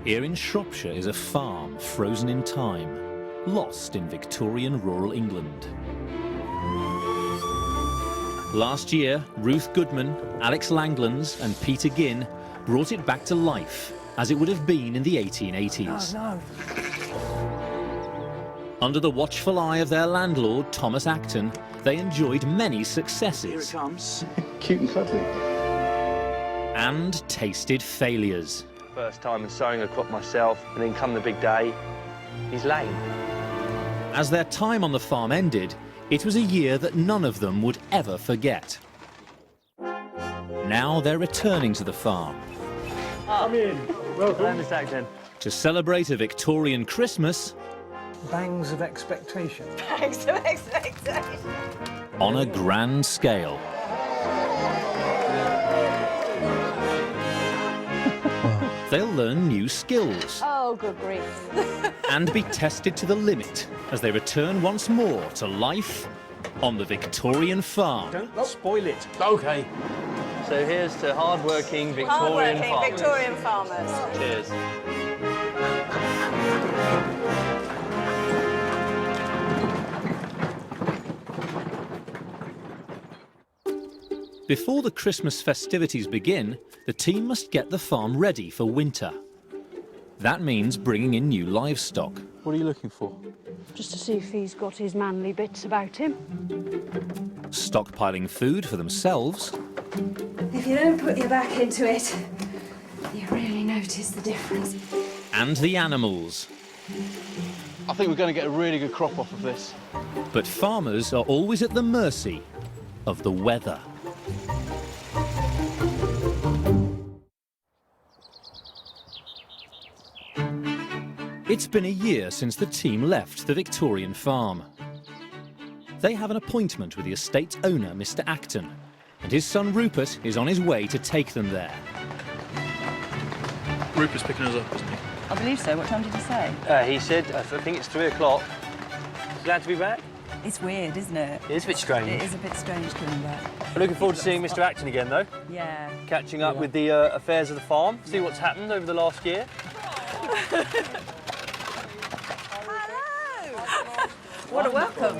Here in Shropshire is a farm frozen in time, lost in Victorian rural England. Last year, Ruth Goodman, Alex Langlands and Peter Ginn brought it back to life as it would have been in the 1880s. Oh, no. Under the watchful eye of their landlord, Thomas Acton, they enjoyed many successes. Here it comes. Cute and cuddly. And tasted failures. First time in sowing a crop myself, and then come the big day, he's lame. As their time on the farm ended, it was a year that none of them would ever forget. Now they're returning to the farm. Come in. Welcome. Hello, Mr. Acton. To celebrate a Victorian Christmas Bangs of expectation. Bangs of expectation. on a grand scale. They'll learn new skills Oh, good grief. and be tested to the limit as they return once more to life on the Victorian farm. Don't spoil it. Okay. So here's to hard-working Victorian Hard-working farmers. Victorian farmers. Cheers. Before the Christmas festivities begin, the team must get the farm ready for winter. That means bringing in new livestock. What are you looking for? Just to see if he's got his manly bits about him. Stockpiling food for themselves If you don't put your back into it, you really notice the difference. and the animals. I think we're going to get a really good crop off of this. But farmers are always at the mercy of the weather. It's been a year since the team left the Victorian farm. They have an appointment with the estate's owner, Mr. Acton, and his son Rupert is on his way to take them there. Rupert's picking us up, isn't he? I believe so. What time did you say? He said, I think it's 3 o'clock. Glad to be back. It's weird, isn't it? It is a bit strange. It is a bit strange coming back. We're looking forward to seeing Mr. Acton again, though. Yeah. Catching up with the affairs of the farm, see what's happened over the last year. What a welcome.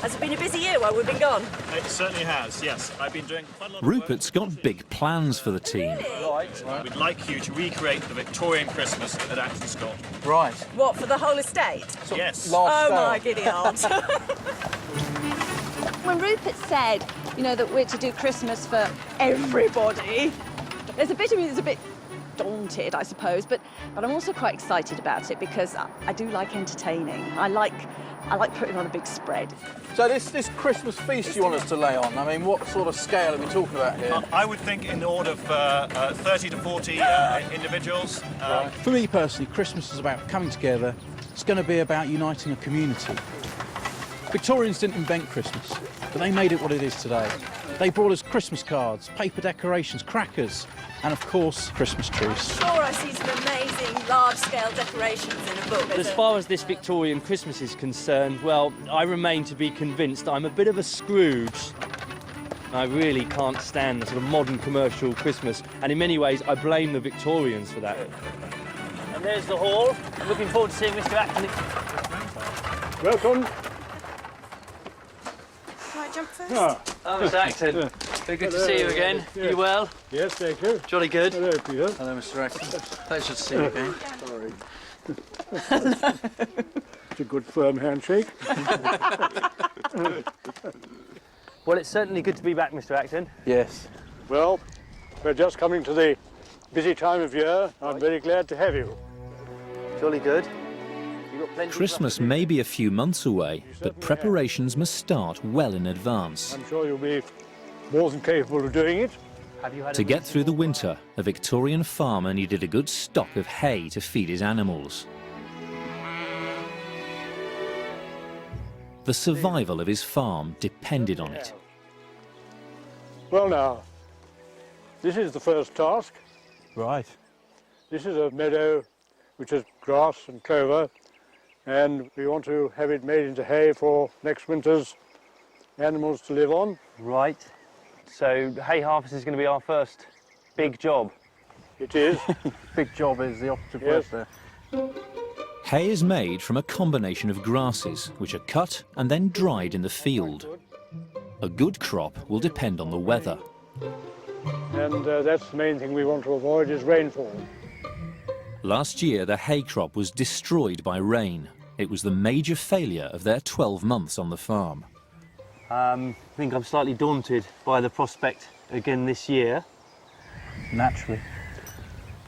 Has it been a busy year while we've been gone? It certainly has, yes. I've been doing quite a lot of Rupert's got big plans for the team. Right. We'd like you to recreate the Victorian Christmas at Acton Scott. Right. What, for the whole estate? Yes. Large Oh, scale. my giddy aunt. When Rupert said, you know, that we're to do Christmas for everybody, there's a bit of me that's a bit daunted, I suppose, but I'm also quite excited about it because I do like entertaining. I like putting on a big spread. So this Christmas feast you want us to lay on, I mean, what sort of scale are we talking about here? I would think in the order of 30 to 40 individuals. For me personally, Christmas is about coming together. It's going to be about uniting a community. Victorians didn't invent Christmas, but they made it what it is today. They brought us Christmas cards, paper decorations, crackers, and of course, Christmas trees. Sure, I see some amazing large-scale decorations in a book. As far as this Victorian Christmas is concerned, well, I remain to be convinced I'm a bit of a Scrooge. I really can't stand the sort of modern commercial Christmas, and in many ways I blame the Victorians for that. And there's the hall. Looking forward to seeing Mr. Acton. Welcome. Right, jump first. Oh, Mr. Acton. Very good to see you again. You well? Yes, thank you. Jolly good. Hello, Peter. Hello, Mr. Acton. Pleasure to see you again. Sorry. It's a good firm handshake. Well, it's certainly good to be back, Mr. Acton. Yes. Well, we're just coming to the busy time of year. I'm very glad to have you. Jolly good. You got plenty Christmas may be a few months away, but preparations must start well in advance. I'm sure you'll be more than capable of doing it. Have you had To get through the winter, a Victorian farmer needed a good stock of hay to feed his animals. The survival of his farm depended on it. Well now, this is the first task. Right. This is a meadow which has grass and clover, and we want to have it made into hay for next winter's animals to live on. Right. So hay harvest is going to be our first big job. It is. Big job is the operative word Yes. there. Hay is made from a combination of grasses, which are cut and then dried in the field. A good crop will depend on the weather. And that's the main thing we want to avoid is rainfall. Last year, the hay crop was destroyed by rain. It was the major failure of their 12 months on the farm. I think I'm slightly daunted by the prospect again this year. Naturally.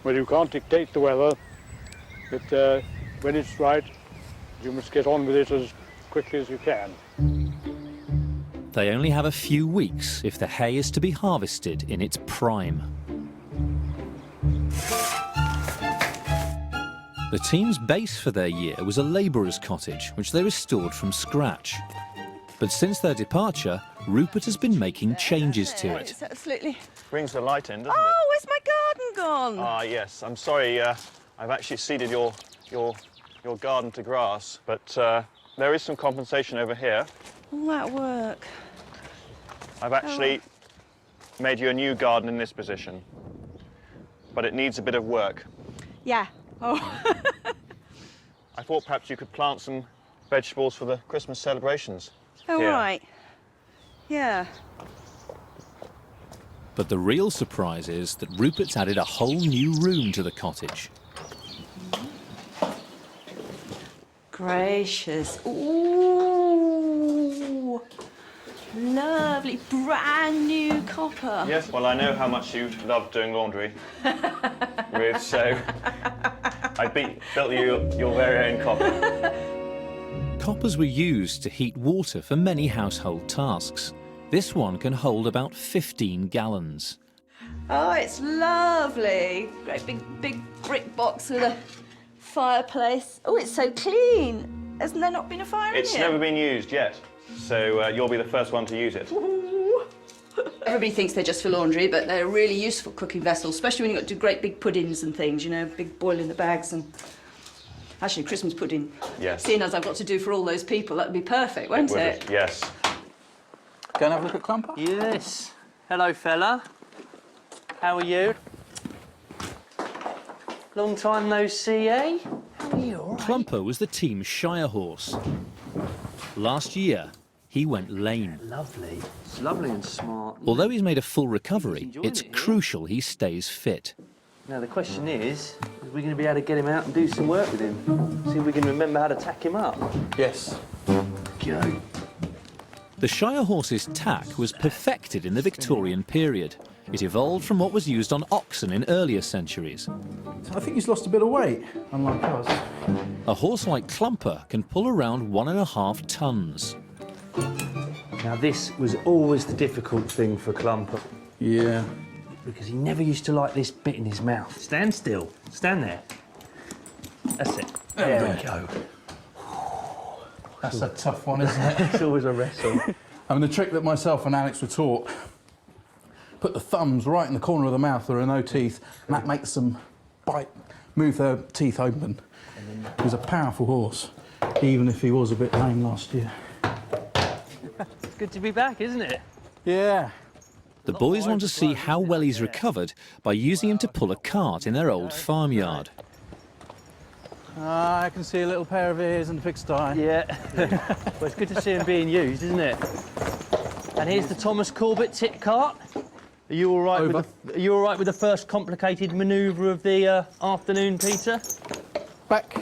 Well, you can't dictate the weather, but when it's right, you must get on with it as quickly as you can. They only have a few weeks if the hay is to be harvested in its prime. The team's base for their year was a labourer's cottage, which they restored from scratch. But since their departure, Rupert has been making changes to it. It's absolutely... Brings the light in, doesn't it? Oh, where's my garden gone? Ah, yes. I'm sorry. I've actually seeded your garden to grass, but there is some compensation over here. All that work. I've actually made you a new garden in this position, but it needs a bit of work. Yeah. Oh. I thought perhaps you could plant some vegetables for the Christmas celebrations. Oh, here. right. Yeah. But the real surprise is that Rupert's added a whole new room to the cottage. Gracious. Ooh. Lovely, brand new copper. Yes, well, I know how much you love doing laundry, Ruth, so I built you your very own copper. Coppers were used to heat water for many household tasks. This one can hold about 15 gallons. Oh, it's lovely. Great big brick box with a fireplace. Oh, it's so clean. Hasn't there not been a fire It's in here? never been used yet, so you'll be the first one to use it. Everybody thinks they're just for laundry, but they're a really useful cooking vessel, especially when you've got to do great big puddings and things, you know, big boil in the bags and... Actually, Christmas pudding. Yes. Seeing as I've got to do for all those people, that would be perfect, won't it? Yes. Go and have a look at Clumper? Yes. Hello, fella. How are you? Long time no see, eh? How are you? All right? Clumper was the team's Shire horse. Last year, he went lame. Lovely. It's lovely and smart. Although he's made a full recovery, enjoying it's it, yeah? crucial he stays fit. Now, the question is we going to be able to get him out and do some work with him? See if we can remember how to tack him up. Yes. Go. The Shire horse's tack was perfected in the Victorian period. It evolved from what was used on oxen in earlier centuries. I think he's lost a bit of weight, unlike us. A horse like Clumper can pull around 1.5 tons. Now, this was always the difficult thing for Clumper, Yeah. because he never used to like this bit in his mouth. Stand still. Stand there. That's it. There we go. That's a tough one, isn't it? It's always a wrestle. I mean, the trick that myself and Alex were taught, put the thumbs right in the corner of the mouth, there are no teeth, and that makes them bite, move their teeth open. He was a powerful horse, even if he was a bit lame last year. It's good to be back, isn't it? Yeah. The boys want to see how well he's recovered by using him to pull a cart in their old farmyard. I can see a little pair of ears in the pigsty. Yeah. Well, it's good to see him being used, isn't it? And here's the Thomas Corbett tip cart. Are you all right? Over. Are you all right with the first complicated manoeuvre of the afternoon, Peter? Back.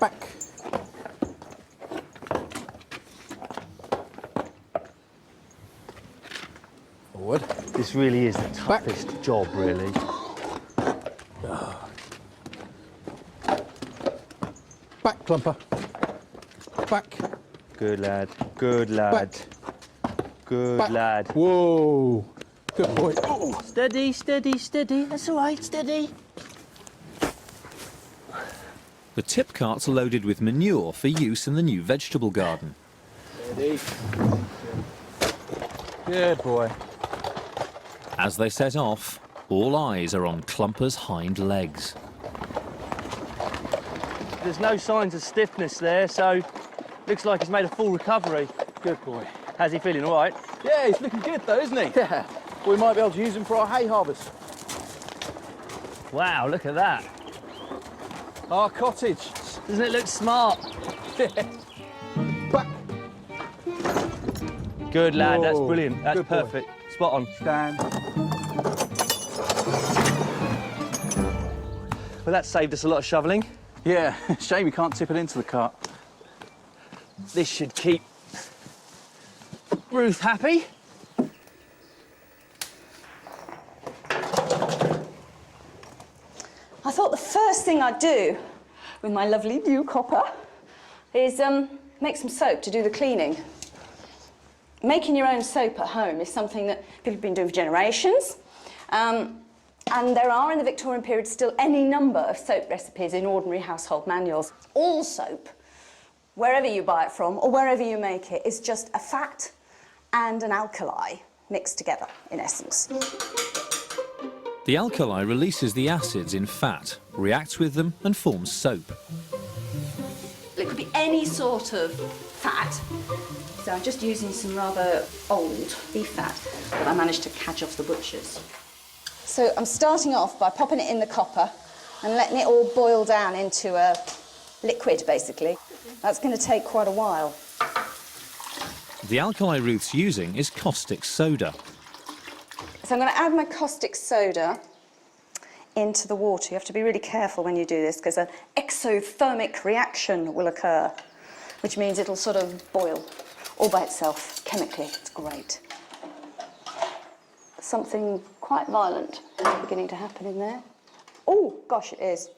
Back. Forward. This really is the toughest job, really. Back, Clumper. Back. Good lad. Good lad. Good Back. lad. Whoa. Good boy. Oh. Steady, steady, steady. That's all right, steady. The tip cart's loaded with manure for use in the new vegetable garden. Good boy. As they set off, all eyes are on Clumper's hind legs. There's no signs of stiffness there, so looks like he's made a full recovery. Good boy. How's he feeling, all right? Yeah, he's looking good though, isn't he? Yeah. We might be able to use him for our hay harvest. Wow, look at that. Our cottage. Doesn't it look smart? Back. Good lad, that's Whoa, brilliant. That's good boy. perfect. Spot on. Stand. Well, that saved us a lot of shoveling. Yeah, shame you can't tip it into the cart. This should keep Ruth happy. I thought the first thing I'd do with my lovely new copper is make some soap to do the cleaning. Making your own soap at home is something that people have been doing for generations. And there are, in the Victorian period, still any number of soap recipes in ordinary household manuals. All soap, wherever you buy it from or wherever you make it, is just a fat and an alkali mixed together, in essence. The alkali releases the acids in fat, reacts with them and forms soap. It could be any sort of fat. So I'm just using some rather old beef fat that I managed to catch off the butchers. So I'm starting off by popping it in the copper and letting it all boil down into a liquid, basically. That's going to take quite a while. The alkali Ruth's using is caustic soda. So I'm going to add my caustic soda into the water. You have to be really careful when you do this because an exothermic reaction will occur, which means it'll sort of boil all by itself chemically. It's great. Something quite violent is beginning to happen in there. Oh, gosh, it is.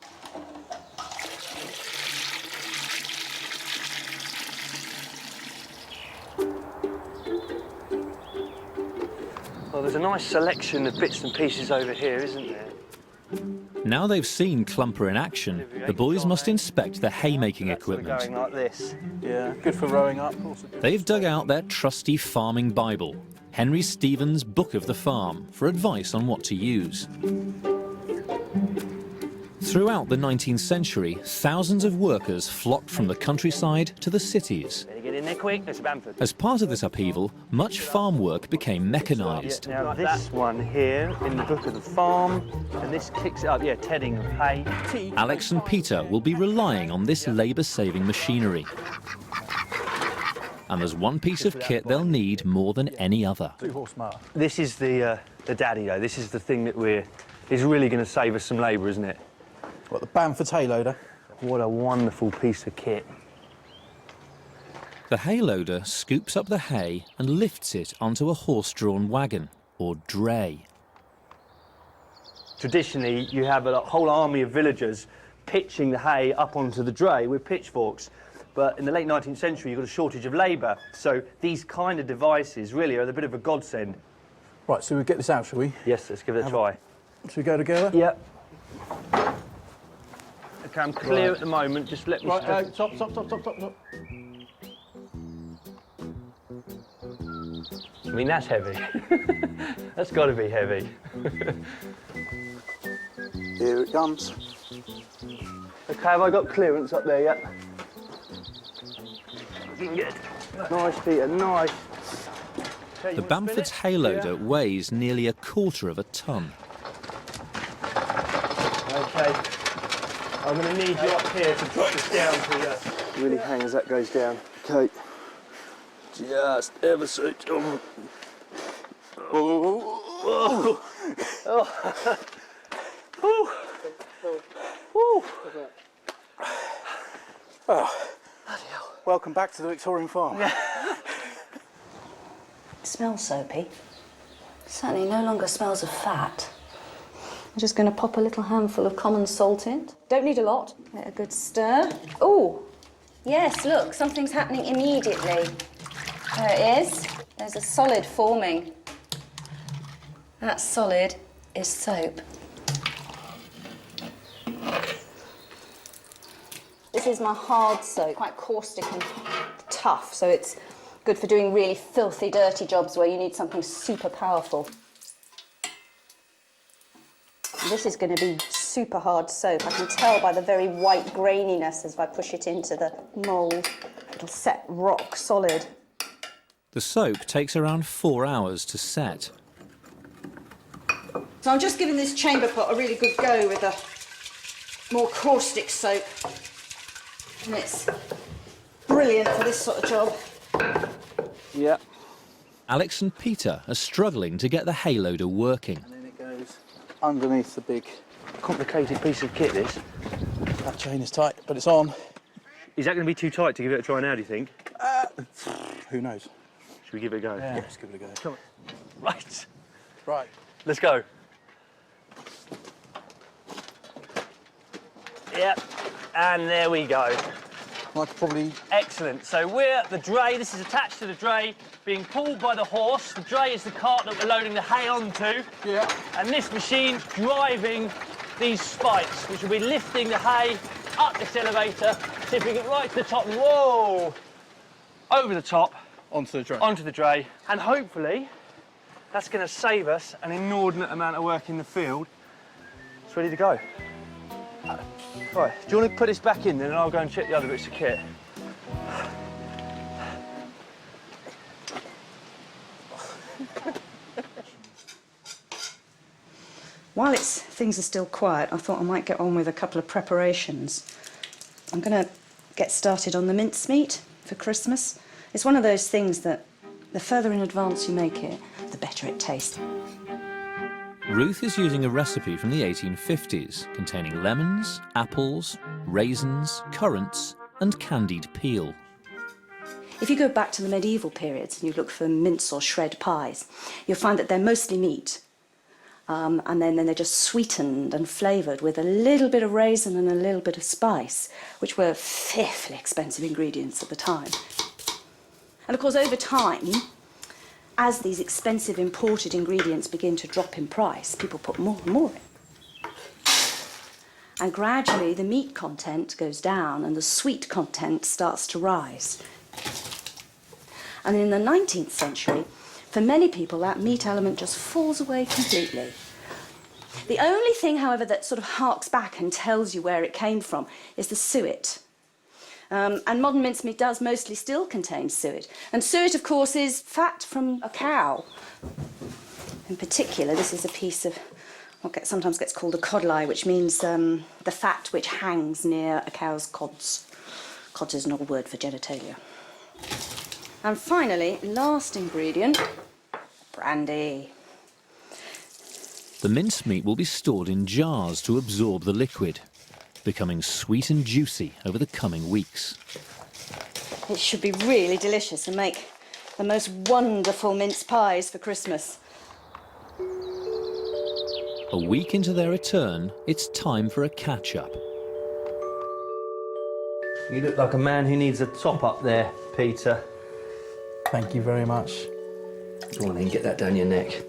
Well, there's a nice selection of bits and pieces over here, isn't there? Now they've seen Clumper in action, the boys must inspect the haymaking equipment. Going like this. Yeah, good for rowing up. They've dug out their trusty farming Bible, Henry Stevens' Book of the Farm, for advice on what to use. Throughout the 19th century, thousands of workers flocked from the countryside to the cities. Better get in there quick, there's Bamford. As part of this upheaval, much farm work became mechanised. Now this one here in the Book of the Farm, and this kicks it up, yeah, tedding of hay. Alex and Peter will be relying on this labour-saving machinery. And there's one piece of kit they'll need more than any other. 2-horse mower. This is the daddy, though. This is the thing that is really going to save us some labour, isn't it? What, the Bamford's hay loader? What a wonderful piece of kit. The hay loader scoops up the hay and lifts it onto a horse-drawn wagon, or dray. Traditionally, you have a whole army of villagers pitching the hay up onto the dray with pitchforks. But in the late 19th century, you've got a shortage of labour. So these kind of devices really are a bit of a godsend. Right, so we get this out, shall we? Yes, let's give it a try. Should we go together? Yep. OK, I'm clear at the moment. Just let me... Right, stop. I mean, that's heavy. That's got to be heavy. Here it comes. OK, have I got clearance up there yet? Good. Nice, Peter, nice. The Bamford's hay loader weighs nearly 1/4 of a tonne. OK. I'm going to need you up here to drop this down, Peter. Really hang as that goes down. OK. Just ever so... Oh. Welcome back to the Victorian Farm. It smells soapy. Certainly no longer smells of fat. I'm just going to pop a little handful of common salt in. Don't need a lot. Get a good stir. Oh, yes, look, something's happening immediately. There it is. There's a solid forming. That solid is soap. This is my hard soap, quite caustic and tough, so it's good for doing really filthy, dirty jobs where you need something super powerful. This is going to be super hard soap. I can tell by the very white graininess as I push it into the mould. It'll set rock solid. The soap takes around 4 hours to set. So I'm just giving this chamber pot a really good go with a more caustic soap. And it's brilliant for this sort of job. Yeah. Alex and Peter are struggling to get the hay loader working. And then it goes underneath the big, Complicated piece of kit, this. that chain is tight, but it's on. Is that going to be too tight to give it a try now, do you think? Who knows? Should we give it a go? Yeah, let's give it a go. Come on. Right. Right. Let's go. Yep. And there we go. I could probably... Excellent. So we're the dray. This is attached to the dray, being pulled by the horse. The dray is the cart that we're loading the hay onto. Yeah. And this machine driving these spikes, which will be lifting the hay up this elevator, tipping it right to the top. Whoa! Over the top. Onto the dray. Onto the dray. And hopefully, that's going to save us an inordinate amount of work in the field. It's ready to go. Right, do you want to put this back in then, and I'll go and check the other bits of kit? While things are still quiet, I thought I might get on with a couple of preparations. I'm going to get started on the mincemeat for Christmas. It's one of those things that the further in advance you make it, the better it tastes. Ruth is using a recipe from the 1850s containing lemons, apples, raisins, currants and candied peel. If you go back to the medieval periods and you look for mince or shred pies, you'll find that they're mostly meat. And then they're just sweetened and flavoured with a little bit of raisin and a little bit of spice, which were fearfully expensive ingredients at the time. And of course, over time, as these expensive imported ingredients begin to drop in price, people put more and more in. And gradually the meat content goes down and the sweet content starts to rise. And in the 19th century, for many people, that meat element just falls away completely. The only thing, however, that sort of harks back and tells you where it came from is the suet. And modern mincemeat does mostly still contain suet. And suet, of course, is fat from a cow. In particular, this is a piece of what sometimes gets called a codli, which means the fat which hangs near a cow's cods. Cods is an old word for genitalia. And finally, last ingredient, brandy. The mincemeat will be stored in jars to absorb the liquid, becoming sweet and juicy over the coming weeks. It should be really delicious and make the most wonderful mince pies for Christmas. A week into their return, it's time for a catch-up. You look like a man who needs a top up there, Peter. Thank you very much. Go on then, get that down your neck.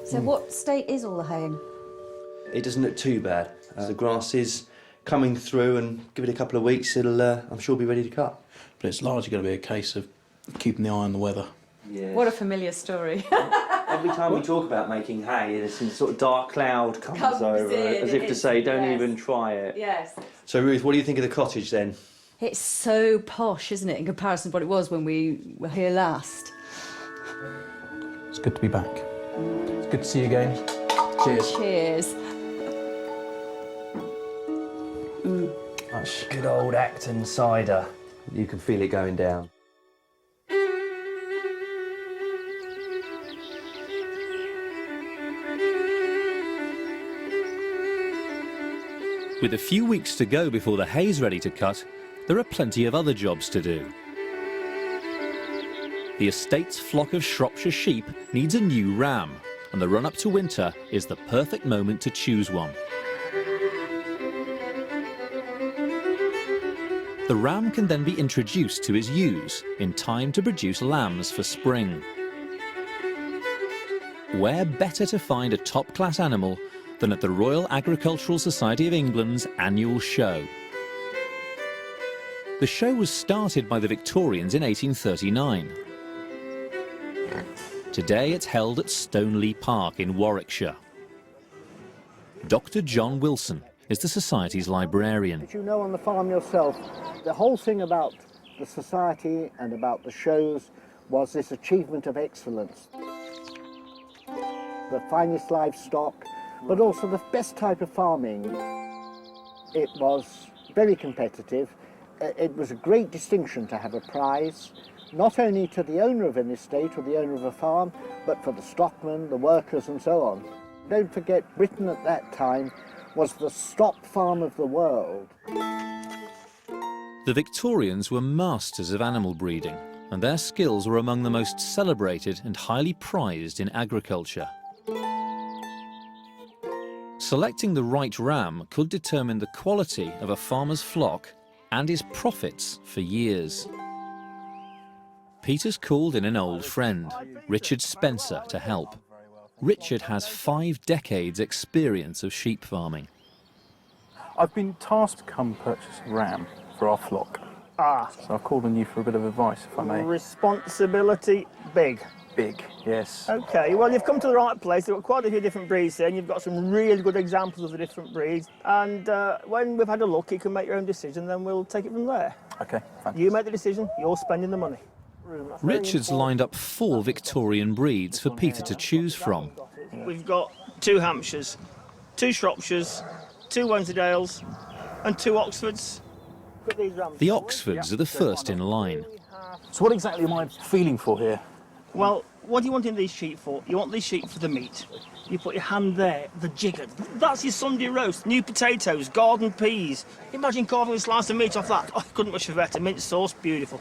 So what state is all the hay in? It doesn't look too bad. The grass is coming through, and give it a couple of weeks, it'll, I'm sure, be ready to cut. But it's largely going to be a case of keeping the eye on the weather. Yeah. What a familiar story. Every time we talk about making hay, there's some sort of dark cloud comes over, in, as if to say, don't yes. even try it. Yes. So, Ruth, what do you think of the cottage then? It's so posh, isn't it, in comparison to what it was when we were here last? It's good to be back. It's good to see you again. Cheers. Cheers. Nice. Good old Acton cider. You can feel it going down. With a few weeks to go before the hay's ready to cut, there are plenty of other jobs to do. The estate's flock of Shropshire sheep needs a new ram, and the run-up to winter is the perfect moment to choose one. The ram can then be introduced to his ewes in time to produce lambs for spring. Where better to find a top-class animal than at the Royal Agricultural Society of England's annual show? The show was started by the Victorians in 1839. Today it's held at Stoneleigh Park in Warwickshire. Dr. John Wilson is the Society's librarian. As you know on the farm yourself, the whole thing about the society and about the shows was this achievement of excellence. The finest livestock, but also the best type of farming. It was very competitive. It was a great distinction to have a prize, not only to the owner of an estate or the owner of a farm, but for the stockmen, the workers and so on. Don't forget, Britain at that time was the stock farm of the world. The Victorians were masters of animal breeding, and their skills were among the most celebrated and highly prized in agriculture. Selecting the right ram could determine the quality of a farmer's flock and his profits for years. Peter's called in an old friend, Richard Spencer, to help. Richard has 5 decades' experience of sheep farming. I've been tasked to come purchase a ram for our flock. So I've called on you for a bit of advice, if I may. Responsibility big. Big, yes. Okay, well, you've come to the right place. There have got quite a few different breeds here, and you've got some really good examples of the different breeds. And when we've had a look, you can make your own decision, then we'll take it from there. Okay, fantastic. You make the decision, you're spending the money. Richard's lined up 4 Victorian breeds for Peter to choose from. We've got 2 Hampshires, 2 Shropshires, 2 Wensleydales, and 2 Oxfords. The Oxfords are the first in line. So what exactly am I feeling for here? Well, what do you want in these sheep for? You want these sheep for the meat. You put your hand there, the jiggered. That's your Sunday roast. New potatoes, garden peas. Imagine carving a slice of meat off that. Oh, couldn't much better. Mint sauce, beautiful.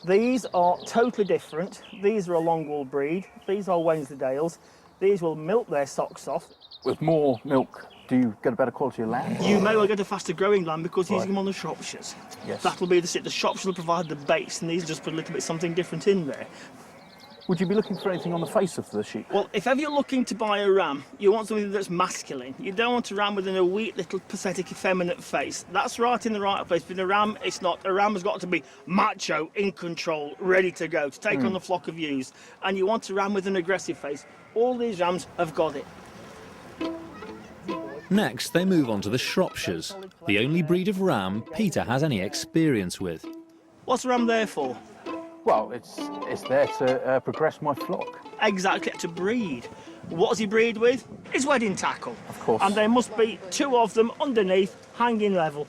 These are totally different. These are a long-wool breed. These are Wensleydales. These will milk their socks off. With more milk, do you get a better quality of lamb? You may well get a faster growing lamb because you're using them on the Shropshires. Yes. That'll be the Shropshires will provide the base, and these just put a little bit something different in there. Would you be looking for anything on the face of the sheep? Well, if ever you're looking to buy a ram, you want something that's masculine. You don't want a ram with a weak, little, pathetic, effeminate face. That's right in the right place. But a ram, it's not. A ram has got to be macho, in control, ready to go, to take on the flock of ewes. And you want a ram with an aggressive face. All these rams have got it. Next, they move on to the Shropshires, the only breed of ram Peter has any experience with. What's a ram there for? Well, it's there to progress my flock. Exactly, to breed. What does he breed with? His wedding tackle. Of course. And there must be 2 of them underneath, hanging level.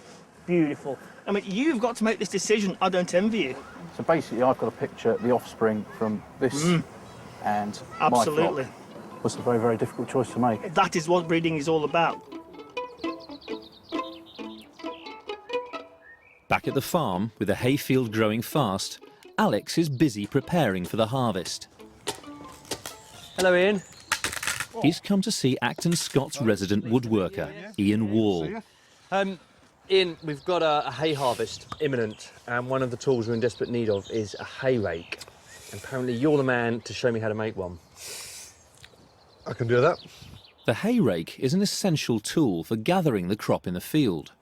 Beautiful. I mean, you've got to make this decision. I don't envy you. So basically, I've got to picture the offspring from this and Absolutely. my flock. Was a very, very difficult choice to make. That is what breeding is all about. Back at the farm, with the hayfield growing fast, Alex is busy preparing for the harvest. Hello, Ian. He's come to see Acton Scott's resident woodworker, Ian Wall. Ian, we've got a hay harvest imminent, and one of the tools we're in desperate need of is a hay rake. And apparently you're the man to show me how to make one. I can do that. The hay rake is an essential tool for gathering the crop in the field.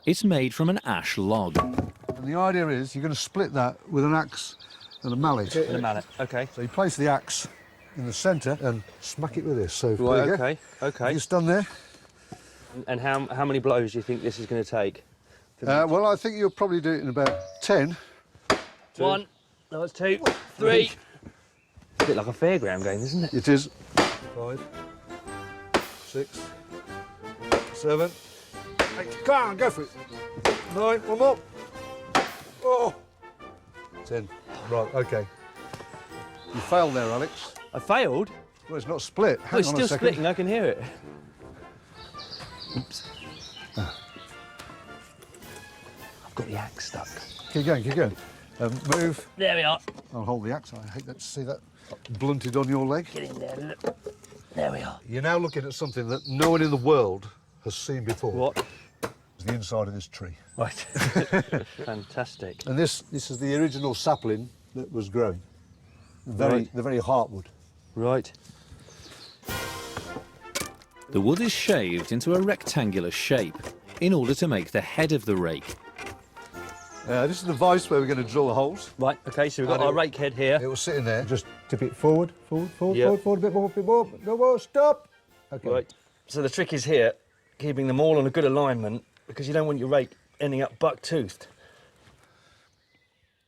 It's made from an ash log. And the idea is you're going to split that with an axe and a mallet. With a mallet, OK. So you place the axe in the centre and smack it with this. So Right, there you OK, go. OK. It's done there. And how many blows do you think this is going to take? Well, I think you'll probably do it in about 10. 1, no, it's 2, 3. It's a bit like a fairground game, isn't it? It is. 5, 6, 7, 8. Come on, go for it. 9, one more. Oh. 10. Right, OK. You failed there, Alex. I failed? Well, it's not split. Oh, it's still splitting, I can hear it. Oops. I've got the axe stuck. Keep going, keep going. Move. There we are. I'll hold the axe. I hate that to see that blunted on your leg. Get in there, look. There we are. You're now looking at something that no one in the world has seen before. What? It's the inside of this tree. Right. Fantastic. And this is the original sapling that was growing. The very heartwood. Right. The wood is shaved into a rectangular shape in order to make the head of the rake. This is the vise where we're going to drill the holes. Right, OK, so we've got our rake head here. It will sit in there. Just tip it forward, forward, Yep. forward, a bit more, no more, stop. OK. Right. So the trick is here, keeping them all on a good alignment, because you don't want your rake ending up buck-toothed.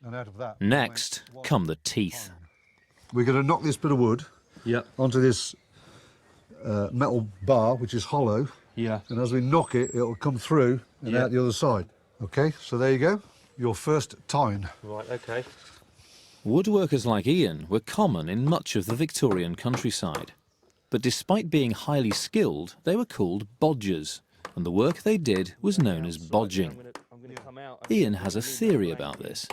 And out of that... Next come the teeth. We're going to knock this bit of wood onto this metal bar, which is hollow. Yeah. And as we knock it, it'll come through and out the other side. OK, so there you go. Your first tine. Right, OK. Woodworkers like Ian were common in much of the Victorian countryside. But despite being highly skilled, they were called bodgers, and the work they did was known as bodging. Ian has a theory about this.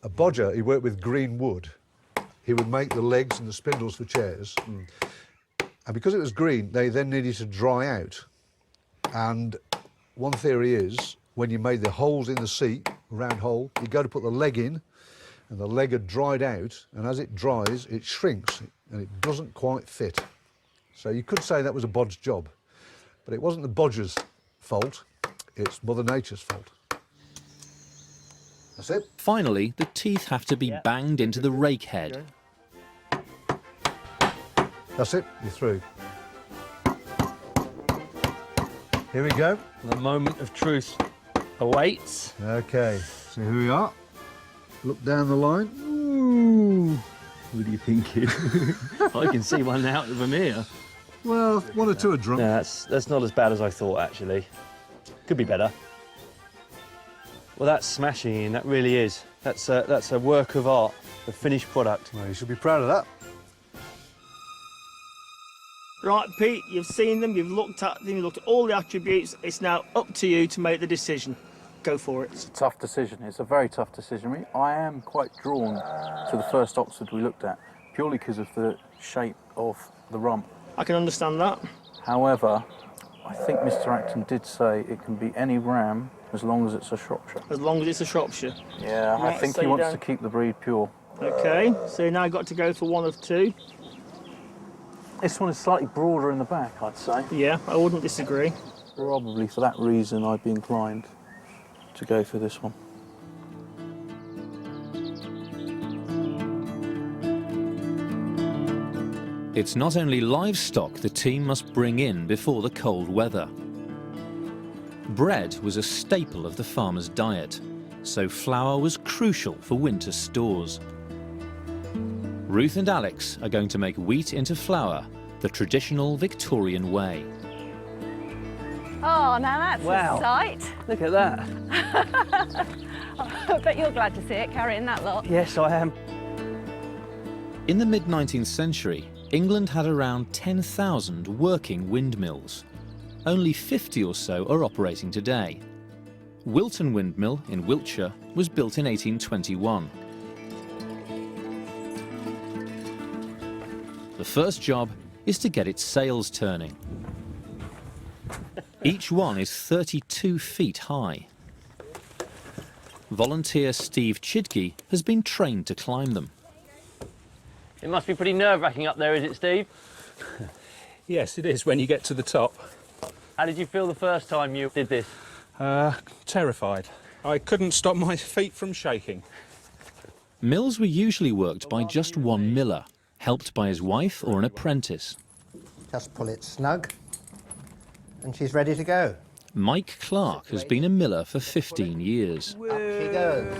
A bodger, he worked with green wood. He would make the legs and the spindles for chairs. And because it was green, they then needed to dry out. And one theory is, when you made the holes in the seat, a round hole, you go to put the leg in, and the leg had dried out, and as it dries, it shrinks, and it doesn't quite fit. So you could say that was a bodge job. But it wasn't the bodger's fault, it's Mother Nature's fault. That's it. Finally, the teeth have to be banged into the rake head. That's it, you're through. Here we go. The moment of truth awaits. OK, so here we are. Look down the line. Ooh. What are you thinking? I can see one out of them here. Well, one or two are drunk. No, that's not as bad as I thought, actually. Could be better. Well, that's smashing, Ian, that really is. That's a work of art, a finished product. Well, you should be proud of that. Right, Pete, you've seen them, you've looked at them, you've looked at all the attributes. It's now up to you to make the decision. Go for it. It's a tough decision. It's a very tough decision. I am quite drawn to the first Oxford we looked at, purely because of the shape of the rump. I can understand that. However, I think Mr. Acton did say it can be any ram as long as it's a Shropshire. As long as it's a Shropshire. Yeah, right, I think so he wants to keep the breed pure. OK, so you now got to go for one of two. This one is slightly broader in the back, I'd say. Yeah, I wouldn't disagree. Probably for that reason I'd be inclined to go for this one. It's not only livestock the team must bring in before the cold weather. Bread was a staple of the farmer's diet, so flour was crucial for winter stores. Ruth and Alex are going to make wheat into flour, the traditional Victorian way. Oh, now that's Wow. a sight. Look at that. I bet you're glad to see it carrying that lot. Yes, I am. In the mid-19th century, England had around 10,000 working windmills. Only 50 or so are operating today. Wilton Windmill in Wiltshire was built in 1821. The first job is to get its sails turning. Each one is 32 feet high. Volunteer Steve Chidkey has been trained to climb them. It must be pretty nerve-wracking up there, is it, Steve? Yes, it is when you get to the top. How did you feel the first time you did this? Terrified. I couldn't stop my feet from shaking. Mills were usually worked by just one miller, helped by his wife or an apprentice. Just pull it snug, and she's ready to go. Mike Clark has been a miller for 15 years. Up she goes.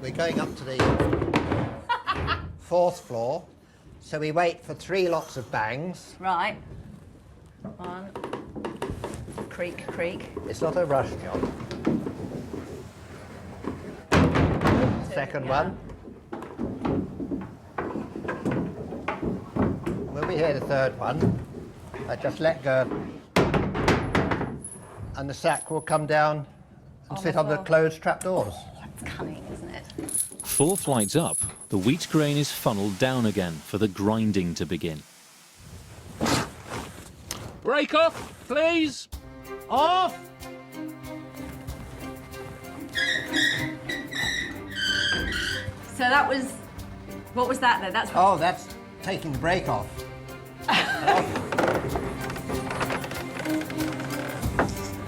We're going up to the 4th floor, so we wait for 3 lots of bangs. Right. One. Creak, creak. It's not a rush job. Second one. When we hear the third one, I just let go, and the sack will come down and sit on the closed trapdoors. That's cunning, isn't it? 4 flights up, the wheat grain is funneled down again for the grinding to begin. Break off, please! Off! So that was... What was that then? That's... Oh, that's taking the brake off.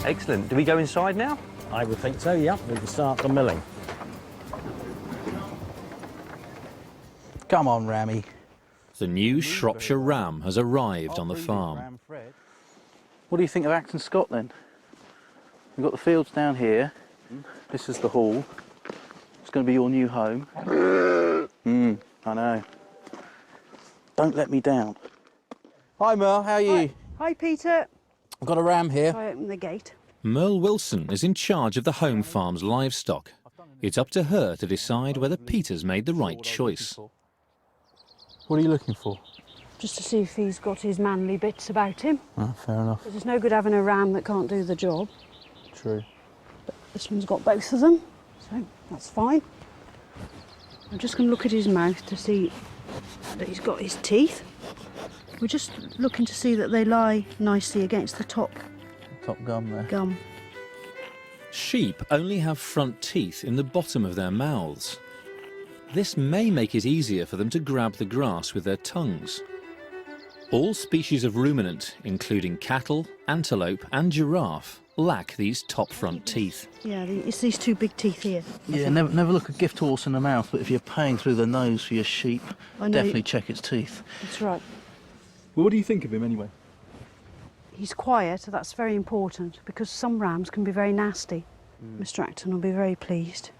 Excellent. Do we go inside now? I would think so, yeah. We can start the milling. Come on, Rammy. The new Shropshire ram has arrived on the farm. What do you think of Acton Scott, then? We've got the fields down here. This is the hall. It's going to be your new home. I know. Don't let me down. Hi, Merle, how are you? Hi, Peter. I've got a ram here. I open the gate. Merle Wilson is in charge of the home farm's livestock. It's up to her to decide whether Peter's made the right choice. What are you looking for? Just to see if he's got his manly bits about him. Oh, fair enough. Because it's no good having a ram that can't do the job. True. But this one's got both of them, so that's fine. I'm just going to look at his mouth to see that he's got his teeth. We're just looking to see that they lie nicely against the top gum there. Gum. Sheep only have front teeth in the bottom of their mouths. This may make it easier for them to grab the grass with their tongues. All species of ruminant, including cattle, antelope and giraffe, lack these top front teeth. Yeah, it's these two big teeth here. Yeah, never look a gift horse in the mouth, but if you're paying through the nose for your sheep, definitely check its teeth. That's right. Well, what do you think of him anyway? He's quiet, so that's very important, because some rams can be very nasty. Mr. Acton will be very pleased.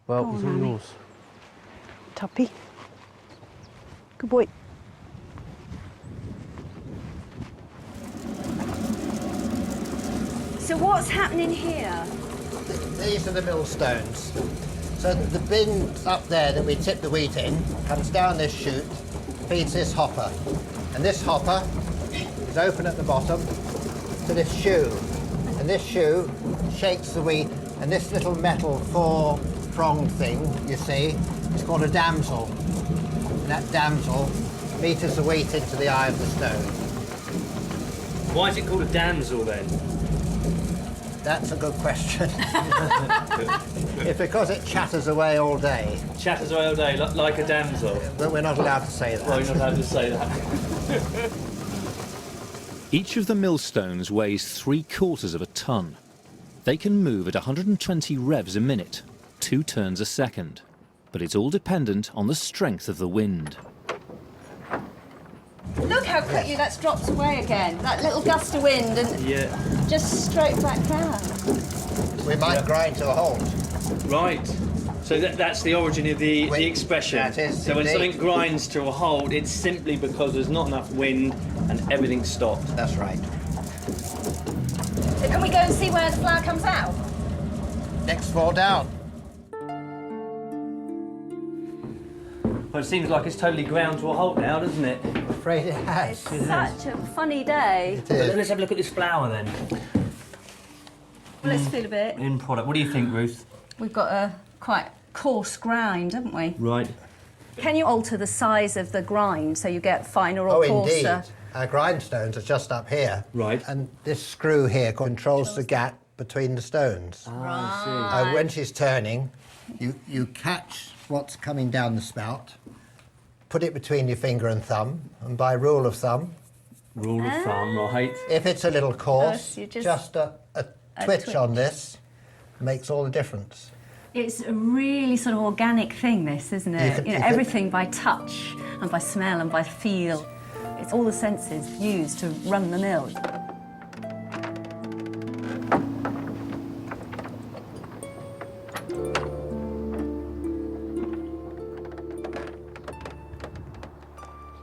Well, Go on, he's all Annie. yours. Tuppy. Good boy. So what's happening here? These are the millstones. So the bin up there that we tip the wheat in comes down this chute, feeds this hopper. And this hopper is open at the bottom to this shoe. And this shoe shakes the wheat, and this little metal four-pronged thing, you see, is called a damsel. And that damsel meters the wheat into the eye of the stone. Why is it called a damsel then? That's a good question. It's because it chatters away all day. Chatters away all day, like a damsel. But we're not allowed to say that. Well, you're not allowed to say that. Each of the millstones weighs 3/4 of a ton. They can move at 120 revs a minute, 2 turns a second. But it's all dependent on the strength of the wind. Look how quickly that's dropped away again. That little gust of wind and just straight back down. We might grind to a halt. Right. So that's the origin of the expression. That is, so when indeed. something grinds to a halt, it's simply because there's not enough wind and everything stopped. That's right. So can we go and see where the flour comes out? Next floor down. Well, it seems like it's totally ground to a halt now, doesn't it? I'm afraid it has. Such a funny day. It is. Let's have a look at this flour then. Well, let's feel a bit. In product. What do you think, Ruth? We've got a quite coarse grind, haven't we? Right. Can you alter the size of the grind so you get finer or Oh, coarser? indeed. Our grindstones are just up here. Right. And this screw here controls the gap between the stones. Right. When she's turning, you catch what's coming down the spout, put it between your finger and thumb, and by rule of thumb... Rule of thumb, right. If it's a little coarse, you just a twitch on this makes all the difference. It's a really sort of organic thing, this, isn't it? You know, everything by touch and by smell and by feel. It's all the senses used to run the mill.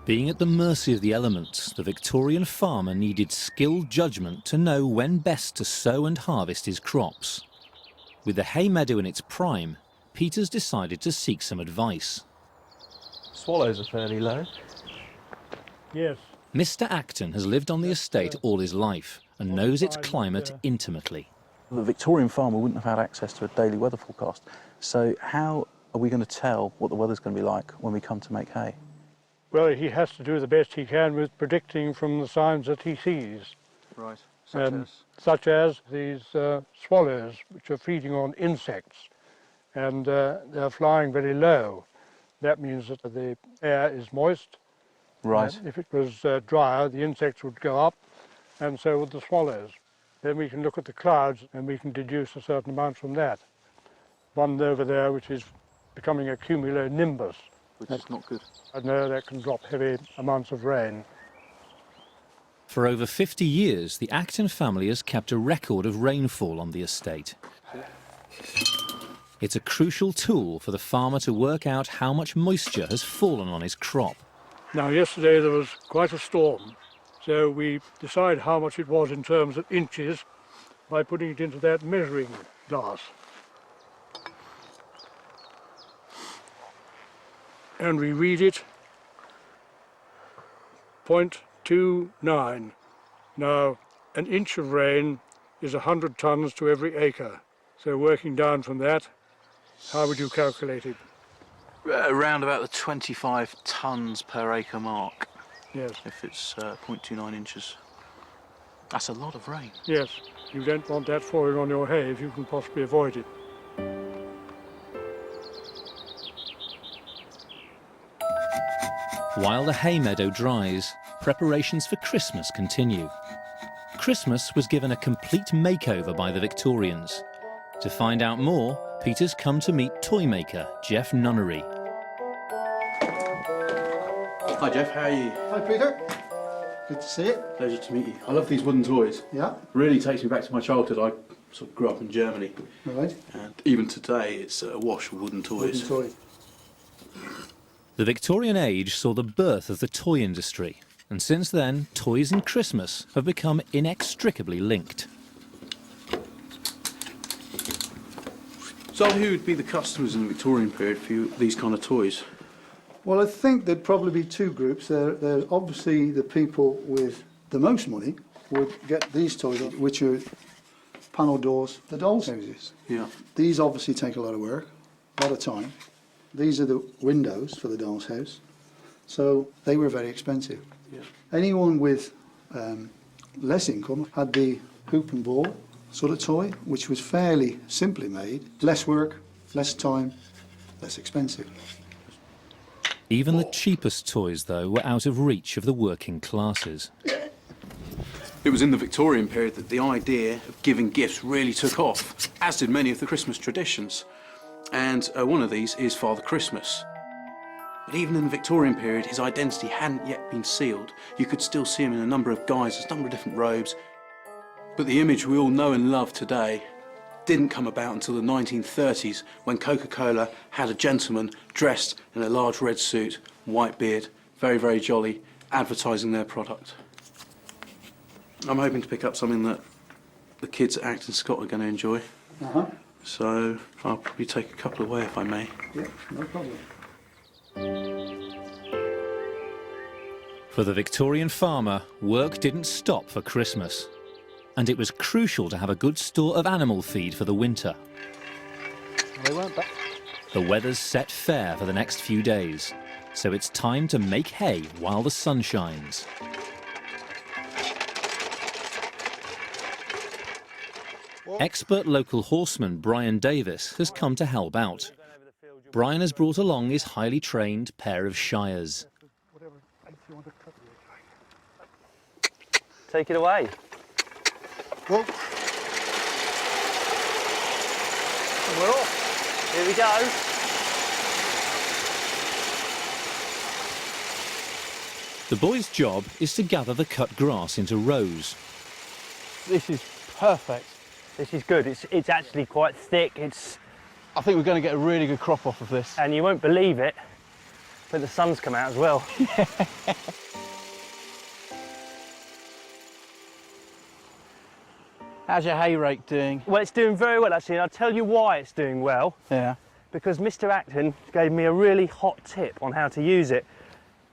Being at the mercy of the elements, the Victorian farmer needed skilled judgment to know when best to sow and harvest his crops. With the hay meadow in its prime, Peters decided to seek some advice. Swallows are fairly low. Yes. Mr. Acton has lived on the estate all his life and knows its climate intimately. The Victorian farmer wouldn't have had access to a daily weather forecast. So how are we going to tell what the weather's going to be like when we come to make hay? Well, he has to do the best he can with predicting from the signs that he sees. Right. Such as these swallows, which are feeding on insects, and they're flying very low. That means that the air is moist. Right. If it was drier, the insects would go up, and so would the swallows. Then we can look at the clouds, and we can deduce a certain amount from that. One over there, which is becoming a cumulonimbus. Which is not good. I know that can drop heavy amounts of rain. For over 50 years, the Acton family has kept a record of rainfall on the estate. It's a crucial tool for the farmer to work out how much moisture has fallen on his crop. Now, yesterday there was quite a storm, so we decide how much it was in terms of inches by putting it into that measuring glass. And we read it, 0.29. Now, an inch of rain is 100 tonnes to every acre. So working down from that, how would you calculate it? Around about the 25 tonnes per acre mark. Yes. If it's 0.29 inches. That's a lot of rain. Yes, you don't want that falling on your hay if you can possibly avoid it. While the hay meadow dries, preparations for Christmas continue. Christmas was given a complete makeover by the Victorians. To find out more, Peter's come to meet toy maker Jeff Nunnery. Hi Jeff, how are you? Hi Peter, good to see you. Pleasure to meet you. I love these wooden toys. Yeah. Really takes me back to my childhood. I sort of grew up in Germany. Right. And even today it's a wash of wooden toys. Wooden toy. The Victorian age saw the birth of the toy industry, and since then, toys and Christmas have become inextricably linked. So who would be the customers in the Victorian period for these kind of toys? Well, I think there'd probably be two groups. There's obviously the people with the most money would get these toys, which are panel doors, the dolls' houses. Yeah. These obviously take a lot of work, a lot of time. These are the windows for the doll's house, so they were very expensive. Yeah. Anyone with less income had the hoop and ball sort of toy, which was fairly simply made, less work, less time, less expensive. Even the cheapest toys, though, were out of reach of the working classes. It was in the Victorian period that the idea of giving gifts really took off, as did many of the Christmas traditions. And one of these is Father Christmas. But even in the Victorian period, his identity hadn't yet been sealed. You could still see him in a number of guises, a number of different robes. But the image we all know and love today didn't come about until the 1930s, when Coca-Cola had a gentleman dressed in a large red suit, white beard, very, very jolly, advertising their product. I'm hoping to pick up something that the kids at Acton Scott are going to enjoy. Uh-huh. So I'll probably take a couple away if I may. Yeah, no problem. For the Victorian farmer, work didn't stop for Christmas. And it was crucial to have a good store of animal feed for the winter. They weren't back. The weather's set fair for the next few days, so it's time to make hay while the sun shines. Expert local horseman Brian Davis has come to help out. Brian has brought along his highly trained pair of shiers. Take it away. Well, We're off. Here we go. The boys' job is to gather the cut grass into rows. This is perfect. This is good. It's actually quite thick. I think we're going to get a really good crop off of this. And you won't believe it, but the sun's come out as well. How's your hay rake doing? Well, it's doing very well, actually, and I'll tell you why it's doing well. Yeah. Because Mr. Acton gave me a really hot tip on how to use it.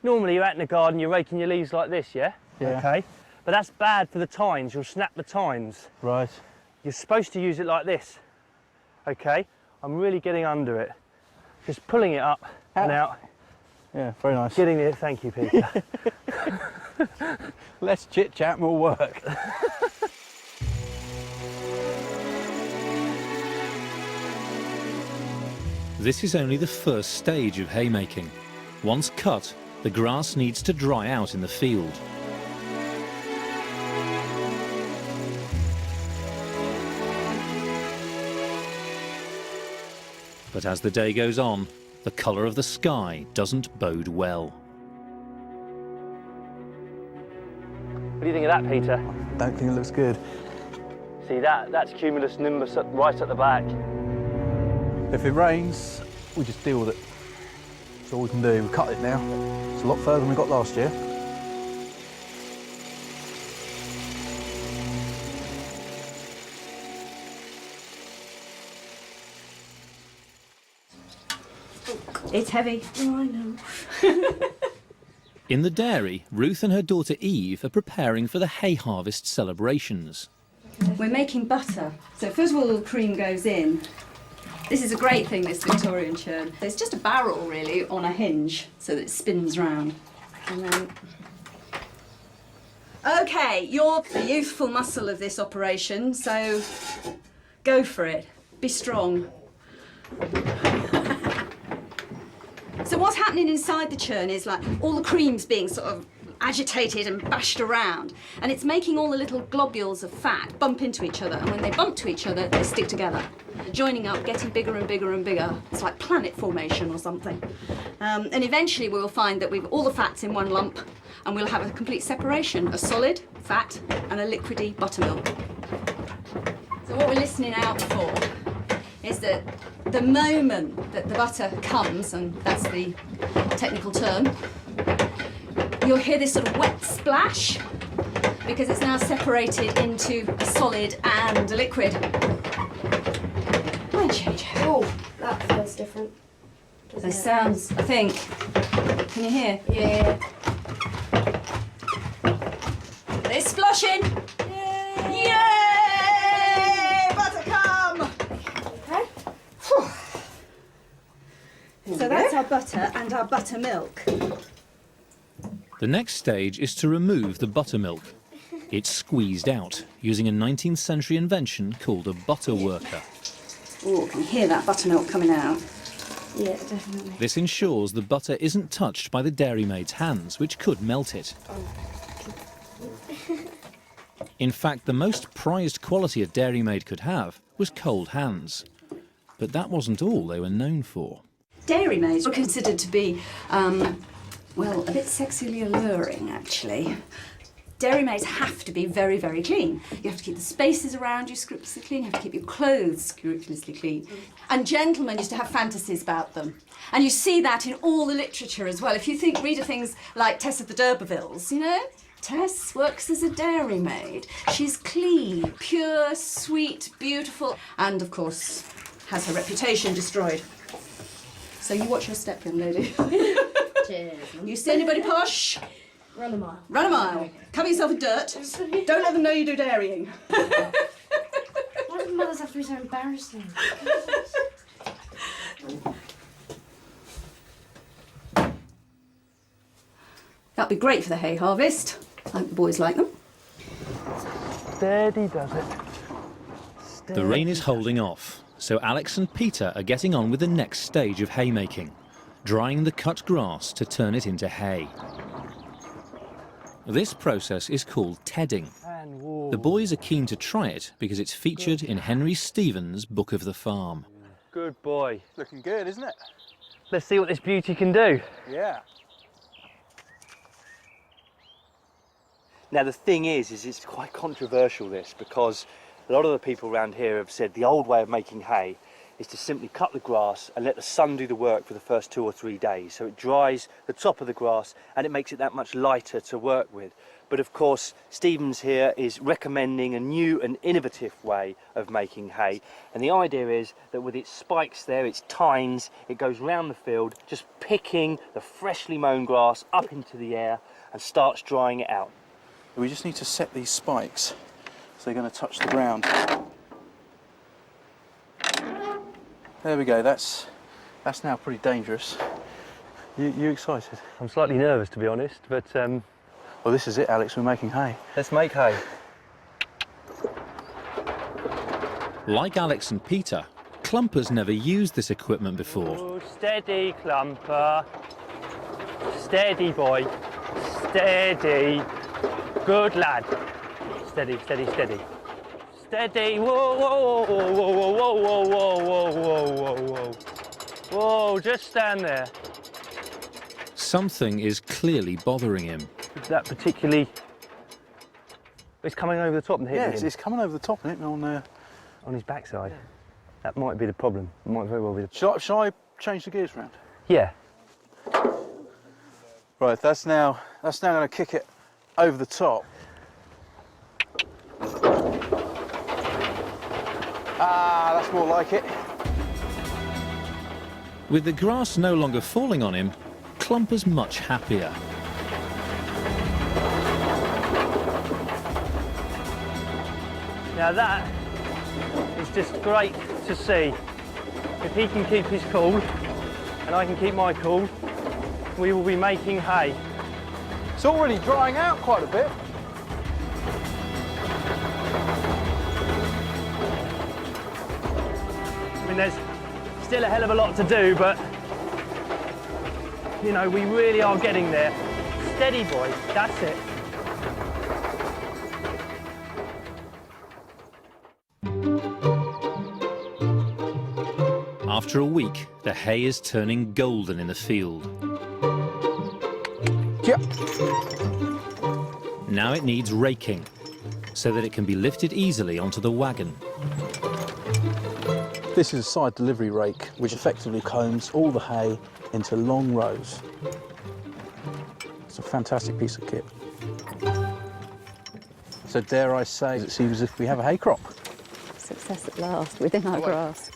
Normally, you're out in the garden, you're raking your leaves like this, yeah? Yeah. Okay. But that's bad for the tines. You'll snap the tines. Right. You're supposed to use it like this. Okay? I'm really getting under it. Just pulling it up and out. Yeah, very nice. Getting it. Thank you, Peter. Less chit-chat, more work. This is only the first stage of haymaking. Once cut, the grass needs to dry out in the field. But as the day goes on, the colour of the sky doesn't bode well. do you think of that, Peter? Don't think it looks good. See, that's cumulus nimbus right at the back. If it rains, we just deal with it. That's all we can do. We cut it now. It's a lot further than we got last year. It's heavy. Oh, I know. In the dairy, Ruth and her daughter Eve are preparing for the hay harvest celebrations. We're making butter. So first of all, the cream goes in. This is a great thing, this Victorian churn. It's just a barrel, really, on a hinge, so that it spins round. And then... OK, you're the youthful muscle of this operation, so go for it. Be strong. So what's happening inside the churn is like all the cream's being sort of agitated and bashed around, and it's making all the little globules of fat bump into each other, and when they bump to each other, they stick together, joining up, getting bigger and bigger and bigger. It's like planet formation or something. And eventually we'll find that we've all the fats in one lump, and we'll have a complete separation, a solid fat and a liquidy buttermilk. So what we're listening out for is that the moment that the butter comes, and that's the technical term, you'll hear this sort of wet splash, because it's now separated into a solid and a liquid. Might change. Oh, that feels different. It sounds, I think. Can you hear? Yeah. They're sploshing! Yay! Butter come! Okay. So that's our butter and our buttermilk. The next stage is to remove the buttermilk. It's squeezed out using a 19th century invention called a butter worker. Oh, I can hear that buttermilk coming out. Yeah, definitely. This ensures the butter isn't touched by the dairymaid's hands, which could melt it. In fact, the most prized quality a dairymaid could have was cold hands. But that wasn't all they were known for. Dairymaids were considered to be, well, a bit sexually alluring, actually. Dairymaids have to be very, very clean. You have to keep the spaces around you scrupulously clean. You have to keep your clothes scrupulously clean. And gentlemen used to have fantasies about them. And you see that in all the literature as well. If you read of things like Tess of the D'Urbervilles, you know? Tess works as a dairymaid. She's clean, pure, sweet, beautiful, and of course, has her reputation destroyed. So you watch your step, young lady. Cheers. You see anybody posh? Run a mile. Run a mile. Cover yourself in dirt. Don't let them know you do dairying. Why do mothers have to be so embarrassing? That'd be great for the hay harvest. I hope the boys like them. Steady does it. Steady. The rain is holding off, so Alex and Peter are getting on with the next stage of haymaking, drying the cut grass to turn it into hay. This process is called tedding. The boys are keen to try it because it's featured in Henry Stevens' Book of the Farm. Good boy. Looking good, isn't it? Let's see what this beauty can do. Yeah. Now the thing is it's quite controversial, this, because a lot of the people around here have said the old way of making hay is to simply cut the grass and let the sun do the work for the first 2 or 3 days. So it dries the top of the grass and it makes it that much lighter to work with. But of course, Stevens here is recommending a new and innovative way of making hay. And the idea is that with its spikes there, its tines, it goes round the field, just picking the freshly mown grass up into the air and starts drying it out. We just need to set these spikes so they're going to touch the ground. There we go, that's now pretty dangerous. You excited? I'm slightly nervous, to be honest, but well, this is it, Alex, we're making hay. Let's make hay. Like Alex and Peter, Clumper's never used this equipment before. Oh, steady, Clumper. Steady, boy. Steady. Good lad. Steady, steady, steady. Steady. Whoa, whoa, whoa, whoa, whoa, whoa, whoa, whoa, whoa, whoa, whoa. Whoa, just stand there. Something is clearly bothering him. Is that particularly It's coming over the top and hitting him. It's coming over the top and hitting on his backside. That might be the problem. It might very well be. Shall I change the gears round? Yeah. Right, that's now going to kick it over the top. Ah, that's more like it. With the grass no longer falling on him, Clumper's much happier. Now that is just great to see. If he can keep his cool and I can keep my cool, we will be making hay. It's already drying out quite a bit. I mean, there's still a hell of a lot to do, but you know, we really are getting there. Steady, boys, that's it. After a week, the hay is turning golden in the field. Yep. Now it needs raking, so that it can be lifted easily onto the wagon. This is a side delivery rake, which effectively combs all the hay into long rows. It's a fantastic piece of kit. So dare I say, it seems as if we have a hay crop. Success at last, within our grasp.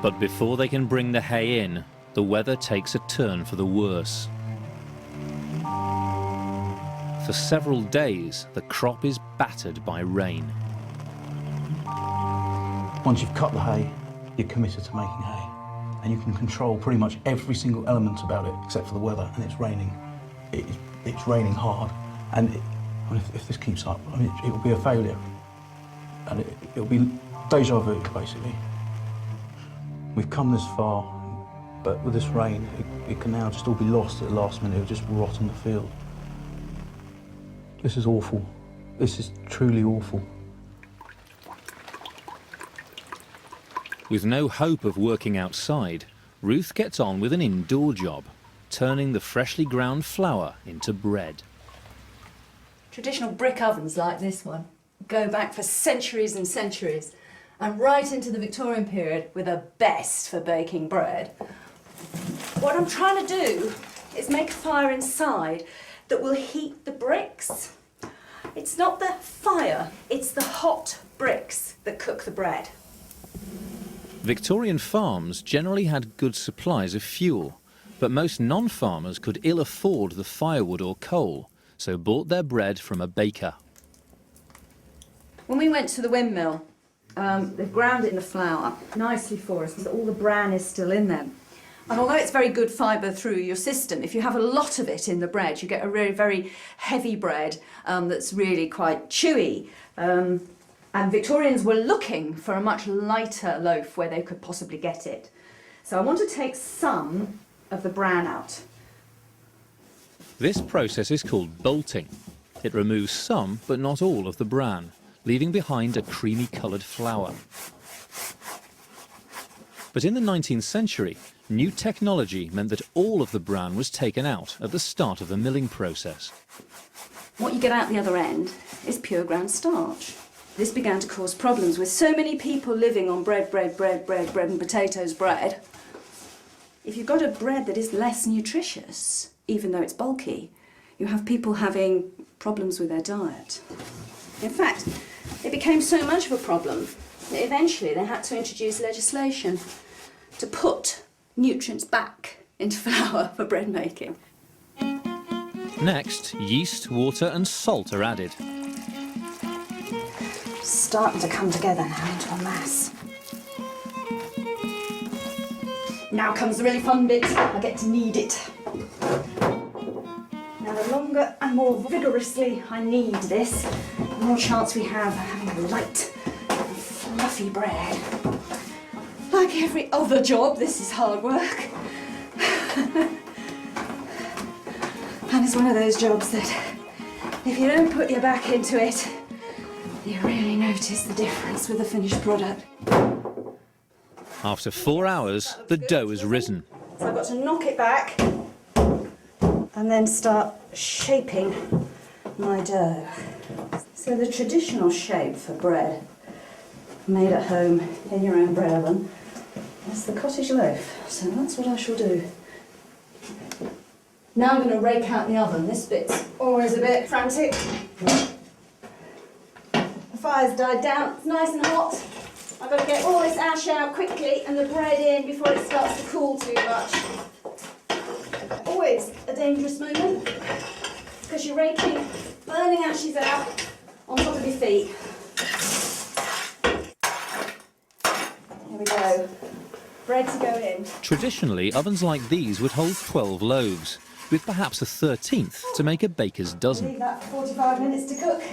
But before they can bring the hay in, the weather takes a turn for the worse. For several days, the crop is battered by rain. Once you've cut the hay, you're committed to making hay. And you can control pretty much every single element about it, except for the weather, and it's raining. It's raining hard. And if this keeps up, I mean, it will be a failure. And it'll be deja vu, basically. We've come this far, but with this rain, it can now just all be lost at the last minute. It'll just rot in the field. This is awful. This is truly awful. With no hope of working outside, Ruth gets on with an indoor job, turning the freshly ground flour into bread. Traditional brick ovens like this one go back for centuries and centuries, and right into the Victorian period were the best for baking bread. What I'm trying to do is make a fire inside that will heat the bricks. It's not the fire, it's the hot bricks that cook the bread. Victorian farms generally had good supplies of fuel, but most non-farmers could ill afford the firewood or coal, so bought their bread from a baker. When we went to the windmill, they've ground it in the flour nicely for us, so all the bran is still in them. And although it's very good fibre through your system, if you have a lot of it in the bread, you get a very, very heavy bread that's really quite chewy. And Victorians were looking for a much lighter loaf where they could possibly get it. So I want to take some of the bran out. This process is called bolting. It removes some, but not all, of the bran, leaving behind a creamy-coloured flour. But in the 19th century, new technology meant that all of the bran was taken out at the start of the milling process. What you get out the other end is pure ground starch. This began to cause problems with so many people living on bread and potatoes bread. If you've got a bread that is less nutritious, even though it's bulky, you have people having problems with their diet. In fact, it became so much of a problem that eventually they had to introduce legislation to put nutrients back into flour for bread making. Next, yeast, water and salt are added. Starting to come together now into a mass. Now comes the really fun bit. I get to knead it. Now the longer and more vigorously I knead this, the more chance we have of having a light, fluffy bread. Like every other job, this is hard work. And it's one of those jobs that, if you don't put your back into it, you really notice the difference with the finished product. After 4 hours, the dough has risen. So I've got to knock it back and then start shaping my dough. So the traditional shape for bread, made at home in your own bread oven, is the cottage loaf. So that's what I shall do. Now I'm going to rake out the oven. This bit's always a bit frantic. The fire's died down, it's nice and hot. I've got to get all this ash out quickly and the bread in before it starts to cool too much. Always a dangerous moment, because you're raking burning ashes out on top of your feet. Here we go. Bread to go in. Traditionally, ovens like these would hold 12 loaves, with perhaps a 13th to make a baker's dozen. Leave that for 45 minutes to cook.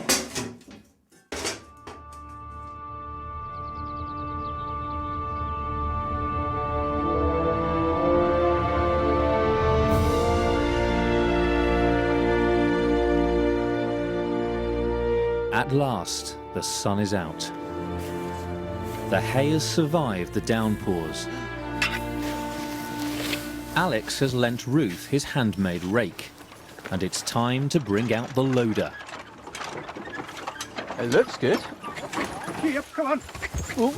At last, the sun is out. The hay has survived the downpours. Alex has lent Ruth his handmade rake, and it's time to bring out the loader. It looks good. Yep, come on. Ooh.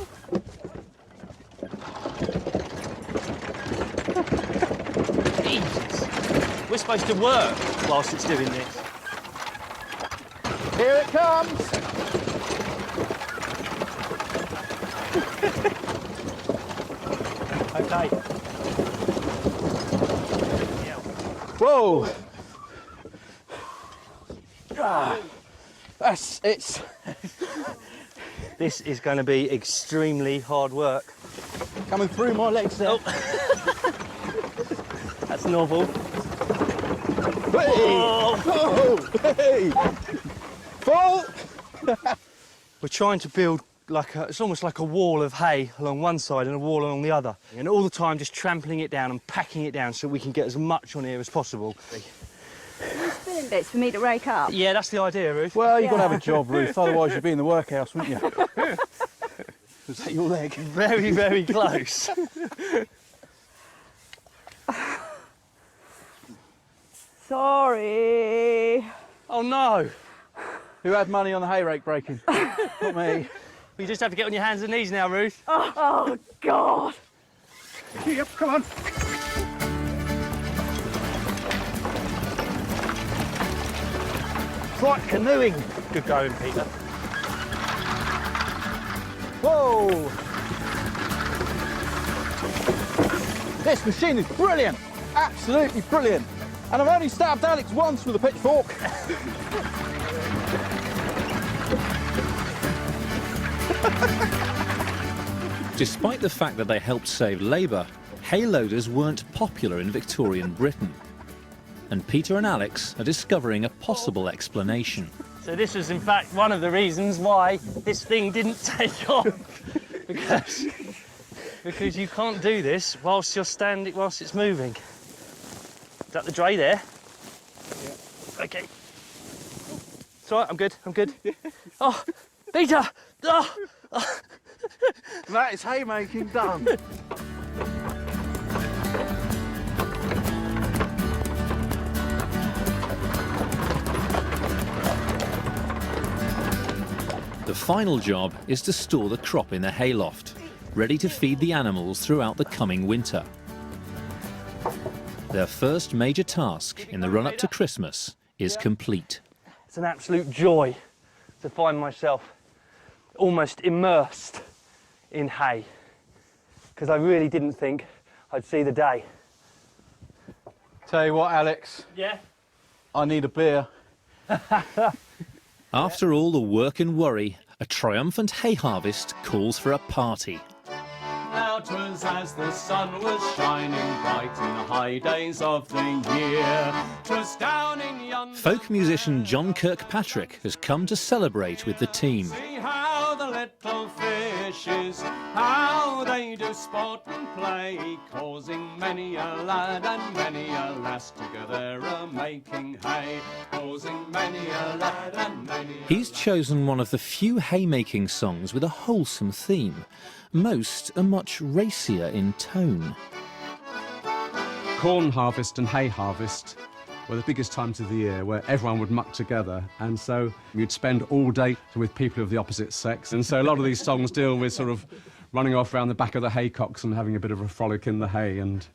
Jesus. We're supposed to work whilst it's doing this. Here it comes! Okay. Whoa! Ah, it's... This is going to be extremely hard work. Coming through my legs there. Oh. That's novel. Hey! Oh. Oh, hey! Full! We're trying to build like it's almost like a wall of hay along one side and a wall along the other. And all the time just trampling it down and packing it down so we can get as much on here as possible. Spinning bits for me to rake up. Yeah, that's the idea, Ruth. Well, you've got to have a job, Ruth, otherwise you'd be in the workhouse, wouldn't you? Was that your leg? Very, very close. Sorry. Oh, no. Who had money on the hay rake breaking? Not me. You just have to get on your hands and knees now, Ruth. Oh God. Yep, come on. It's like canoeing. Good going, Peter. Whoa! This machine is brilliant! Absolutely brilliant! And I've only stabbed Alex once with a pitchfork. Despite the fact that they helped save labour, hay loaders weren't popular in Victorian Britain. And Peter and Alex are discovering a possible explanation. So this was, in fact, one of the reasons why this thing didn't take off. because you can't do this whilst you're standing, whilst it's moving. Is that the dray there? Yeah. Okay. It's all right, I'm good, I'm good. Oh, Peter! Oh. That is haymaking done. The final job is to store the crop in the hayloft, ready to feed the animals throughout the coming winter. Their first major task in the run-up to Christmas is complete. It's an absolute joy to find myself almost immersed in hay, because I really didn't think I'd see the day. Tell you what, Alex. Yeah? I need a beer. After all the work and worry, a triumphant hay harvest calls for a party. Now 'twas as the sun was shining bright in the high days of the year. 'Twas down in yonder... Folk musician John Kirkpatrick has come to celebrate with the team. See how the little fish wishes. How they do sport and play, causing many a lad and many a lass together a-making hay, causing many a lad and many a... He's chosen one of the few haymaking songs with a wholesome theme. Most are much racier in tone. Corn harvest and hay harvest were the biggest times of the year where everyone would muck together, and so you'd spend all day with people of the opposite sex, and so a lot of these songs deal with sort of running off around the back of the haycocks and having a bit of a frolic in the hay, and,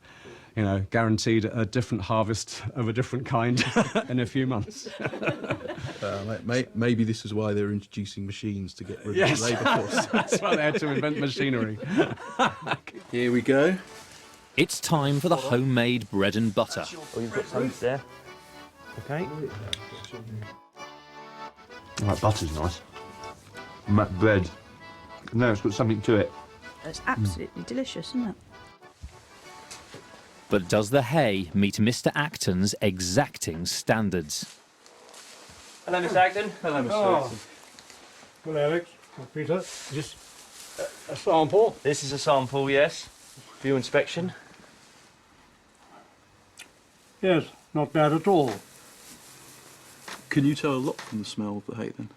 you know, guaranteed a different harvest of a different kind in a few months. Maybe this is why they're introducing machines to get rid Yes. of the labour force. That's why they had to invent machinery. Here we go. It's time for the homemade bread and butter. Oh, you've got some there. Okay. That butter's nice. And that bread. No, it's got something to it. It's absolutely delicious, isn't it? But does the hay meet Mr. Acton's exacting standards? Hello, Mr. Acton. Hello, Mr. Acton. Well, Alex, well, Peter, is this a sample? This is a sample, yes, for your inspection. Yes, not bad at all. Can you tell a lot from the smell of the hay then?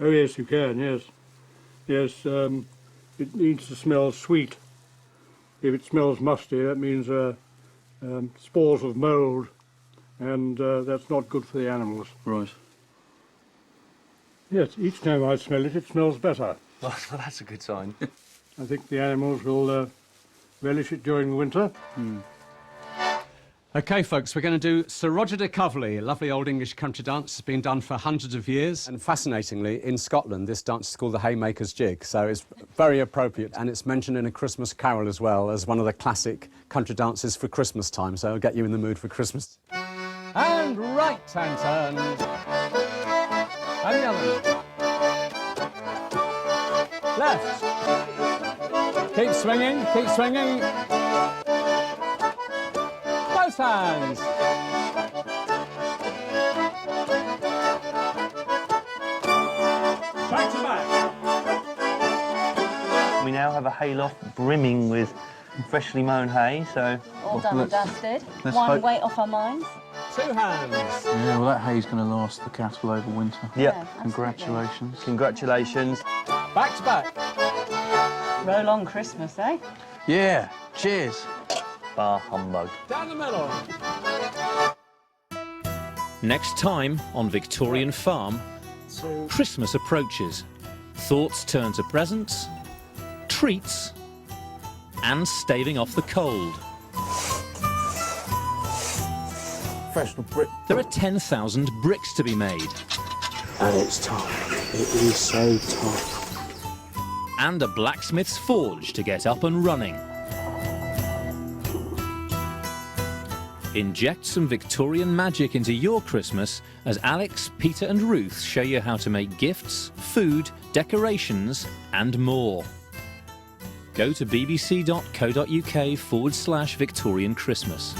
Oh yes, you can, yes. Yes, it needs to smell sweet. If it smells musty, that means spores of mould, and that's not good for the animals. Right. Yes, each time I smell it, it smells better. Well, that's a good sign. I think the animals will relish it during the winter. OK, folks, we're going to do Sir Roger de Coverley, a lovely old English country dance. It's been done for hundreds of years. And fascinatingly, in Scotland, this dance is called the Haymaker's Jig, so it's very appropriate. And it's mentioned in A Christmas Carol as well as one of the classic country dances for Christmas time, so it'll get you in the mood for Christmas. And right hand turn. And the other. Left. Keep swinging, keep swinging. Both hands. Back to back. We now have a hayloft brimming with freshly mown hay, so... All done and dusted. let's One hope- weight off our minds. 2 hands. Yeah, well, that hay's going to last the cattle over winter. Yeah. Congratulations. Congratulations. Back to back. Roll on Christmas, eh? Yeah, cheers. Bar humbug. Down the middle. Next time on Victorian Farm, Christmas approaches. Thoughts turn to presents, treats, and staving off the cold. Professional brick. There are 10,000 bricks to be made. And it's tough. It is so tough. And a blacksmith's forge to get up and running. Inject some Victorian magic into your Christmas as Alex, Peter and Ruth show you how to make gifts, food, decorations and more. Go to bbc.co.uk/Victorian Christmas.